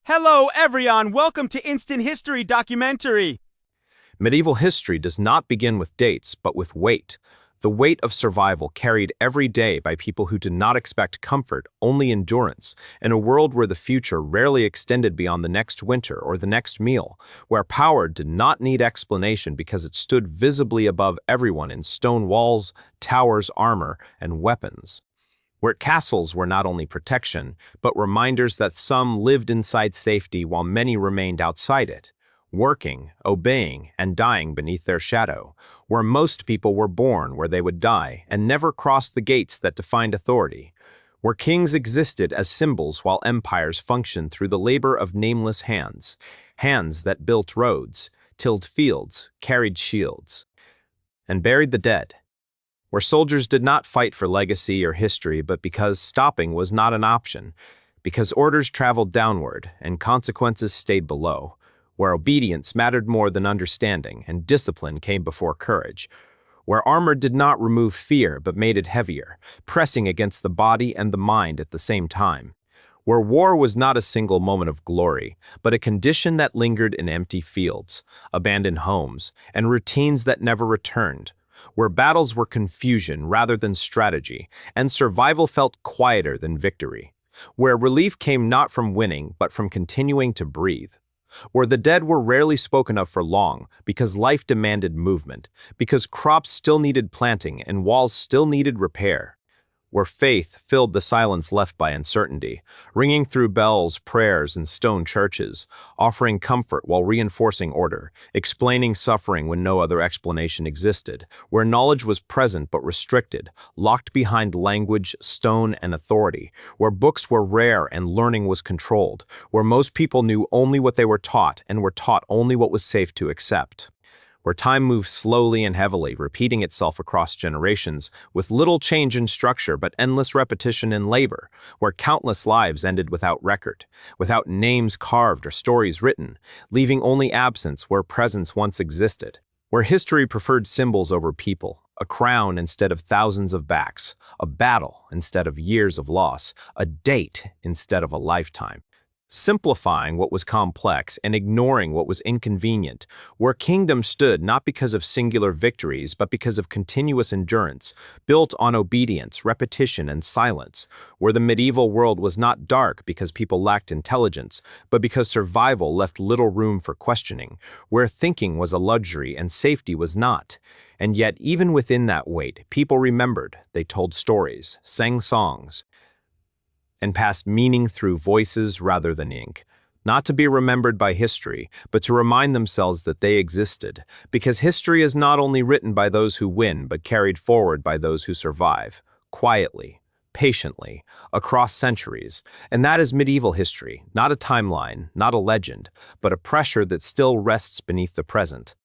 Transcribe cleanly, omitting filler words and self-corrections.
Hello, everyone. Welcome to Instant History Documentary. Medieval history does not begin with dates, but with weight. The weight of survival carried every day by people who did not expect comfort, only endurance, in a world where the future rarely extended beyond the next winter or the next meal, where power did not need explanation because it stood visibly above everyone in stone walls, towers, armor, and weapons. Where castles were not only protection, but reminders that some lived inside safety while many remained outside it, working, obeying, and dying beneath their shadow, where most people were born where they would die and never crossed the gates that defined authority, where kings existed as symbols while empires functioned through the labor of nameless hands, hands that built roads, tilled fields, carried shields, and buried the dead, where soldiers did not fight for legacy or history but because stopping was not an option, because orders traveled downward and consequences stayed below, where obedience mattered more than understanding and discipline came before courage, where armor did not remove fear but made it heavier, pressing against the body and the mind at the same time, where war was not a single moment of glory, but a condition that lingered in empty fields, abandoned homes, and routines that never returned, where battles were confusion rather than strategy, and survival felt quieter than victory, where relief came not from winning but from continuing to breathe, where the dead were rarely spoken of for long because life demanded movement, because crops still needed planting and walls still needed repair, where faith filled the silence left by uncertainty, ringing through bells, prayers, and stone churches, offering comfort while reinforcing order, explaining suffering when no other explanation existed, where knowledge was present but restricted, locked behind language, stone, and authority, where books were rare and learning was controlled, where most people knew only what they were taught and were taught only what was safe to accept, where time moved slowly and heavily, repeating itself across generations, with little change in structure but endless repetition in labor, where countless lives ended without record, without names carved or stories written, leaving only absence where presence once existed, where history preferred symbols over people, a crown instead of thousands of backs, a battle instead of years of loss, a date instead of a lifetime, simplifying what was complex and ignoring what was inconvenient, where kingdom stood not because of singular victories but because of continuous endurance, built on obedience, repetition, and silence, where the medieval world was not dark because people lacked intelligence, but because survival left little room for questioning, where thinking was a luxury and safety was not. And yet, even within that weight, people remembered, they told stories, sang songs, and passed meaning through voices rather than ink, not to be remembered by history, but to remind themselves that they existed, because history is not only written by those who win, but carried forward by those who survive, quietly, patiently, across centuries, and that is medieval history, not a timeline, not a legend, but a pressure that still rests beneath the present.